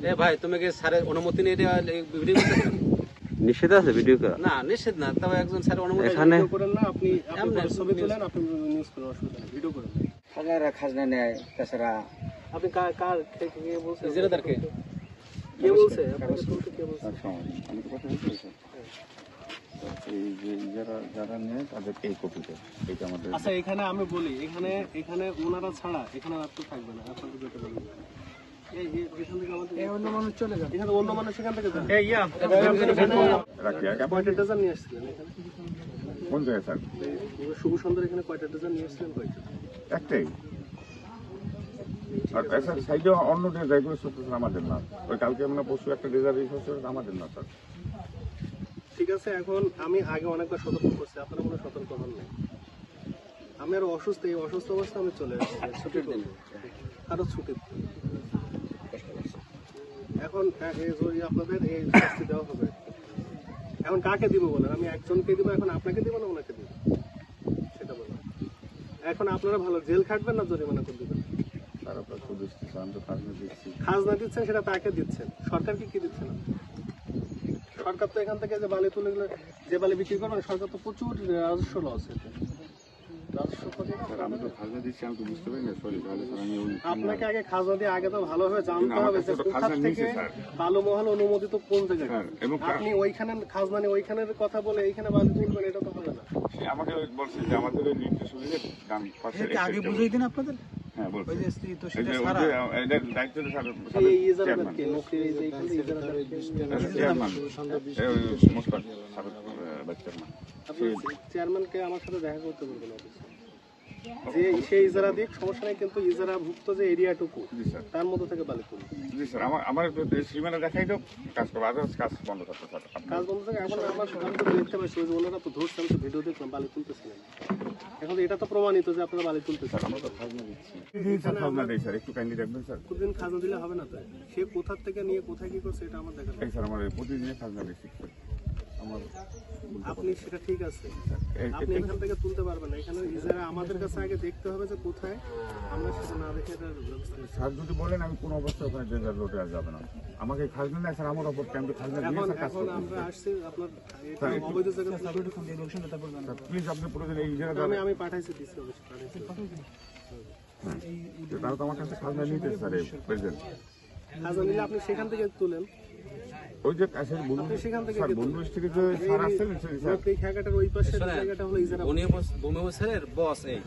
এ ভাই তুমি কি স্যারের অনুমতি নিয়ে ভিডিও করতেছেন? নিষেধ আছে ভিডিও করা? না নিষেধ না, তবে একজন স্যারের অনুমতি এখানে করেন না, আপনি ছবি তোলেন, আপনি নিউজ করেন, অসুবিধা নেই, ভিডিও করেন। খাজনারা খাজনা নেয়, তাছাড়া আপনি কার কে বলছেন? ইজারাদারকে কে বলছে? আপনাকে শুনতে কে বলছে? আমি তো কথা বলছি এই যে যারা নেয় তাদের এই কপিতে এটা আমাদের। আচ্ছা এখানে আমি বলি, এখানে ওনারা ছাড়া এখানে আর তো থাকবে না, আপনাকে যেতে বলবো। এখান থেকে আমাদের অন্য মানুষ চলে যাবে, এখানে অন্য মানুষ এখান থেকে যাবে। কয়টা ডজন নিয়ে আসছিলেন এখানে? কোন জায়গায় স্যার? শুভ সুন্দর এখানে কয়টা ডজন নিয়ে আসছিলেন? কয়টা? একটাই। আর স্যার সাইডে অন্য জায়গাগুলো সব আমাদের না। ওই কালকে আমরা পরশু একটা রেজার্ভ হচ্ছে আমাদের না স্যার। ঠিক আছে, এখন আমি আগে অনেকবার সতর্ক করছি, আপনারা কোনো সতর্ক হন নাই। আমি আরো অসুস্থ, এই অসুস্থ অবস্থা আমি চলে আসছি ছুটির দিন, আরো ছুটির দিন। এখন আপনাদের এই শাস্তি দেওয়া হবে। এখন কাকে দিব বলেন? আমি একজনকে দিব, এখন আপনাকে দিব না ওনাকে দিব, সেটা বলেন। এখন আপনারা ভালো জেল খাটবেন না জরিমানা করে দিবেন? খাজনা দিচ্ছেন, সেটা তাকে দিচ্ছেন, সরকারকে কি দিচ্ছেন? সরকার তো এখান থেকে যে বালি তুলে গেলে যে বালি বিক্রি করবেন, সরকার তো প্রচুর রাজস্ব লস হচ্ছে। আপনাকে আগে খাজনা দিয়ে আগে তো ভালোভাবে জানতে হবে যে কোথা থেকে বালু মহল অনুমোদিত কোন জায়গায়। আপনি ওইখানে খাজনা নিয়ে ওইখানের কথা বলে এইখানে বালু তুলবেন, এটা তো হবে না। আমাকে বলছে যে আমাদের নির্দেশ অনুযায়ী ডান পাশে আগে বুঝিয়ে দিন আপনাদের। হ্যাঁ বলছি ওই যে তো সেটা এই সারা এদের দায়িত্ব স্যার এই ইজারাদার কে নকরি এই যে এইখানে ইজারাদার কে? চেয়ারম্যান মুস্তাক সাবেক চেয়ারম্যান। আপনি চেয়ারম্যানকে আমার সাথে দেখা করতে বলবেন অফিসে, যে সেই ইজারা দিক, সমস্যা নেই, কিন্তু ইজারা ভুক্ত যে এরিয়াটুকু তার মধ্যে থেকে বালি তুলুন। জি স্যার, আমার সীমানা দেখাই দাও, কাজ করবো, আদার্স কাজ বন্ধ করতে স্যার। কাজ বন্ধ থেকে এখন আমি তো দেখতে পাচ্ছি ওই যে ওনারা তো ধরছে, আমি তো ভিডিও দেখলাম বালি তুলতেছিলেন। এখন এটা তো প্রমাণিত যে আপনারা বালি তুলতেছেন। আমরা তো খাজনা দিচ্ছি, খাজনা দিই স্যার, একটু কাইন্ডলি দেখবেন স্যার। প্রতিদিন খাজনা দিলে হবে না, তো সে কোথা থেকে নিয়ে কোথায় কি করছে এটা আমার দেখা। স্যার আমার প্রতিদিন খাজনা দিচ্ছি আমার। আপনি সেটা ঠিক আছে, আপনি এখান থেকে তুলতে পারবেন না, এখানে ইজারা আমাদের কাছে আগে দেখতে হবে যে কোথায়, আমরা সেটা না দেখে এটা ব্যবস্থা। স্যার যদি বলেন আমি কোনো অবস্থায় ওখানে ডেজার্ট রোডে আর যাবে না, আমাকে খাজনা নেই স্যার, আমার অপর ক্যাম্পে খাজনা দিয়ে স্যার কাজ করতে। আমরা আসছি আপনার অবৈধ জায়গা প্লিজ আপনি প্রতিদিন এই জায়গাটা আমি পাঠাইছি, ডিসি অফিসে পাঠাইছি। তাহলে তো আমার কাছে খাজনা নিতে স্যার প্রেজেন্ট। খাজনা নিলে আপনি সেখান থেকে তুলেন, ওই যে কাছের বন্ধু সেখান থেকে বন্ধু থেকে যে স্যার আসছেন এই খেয়াঘাটের ওই পাশের জায়গাটা হলো ইজারা। উনি ভূমি বছরের বস এই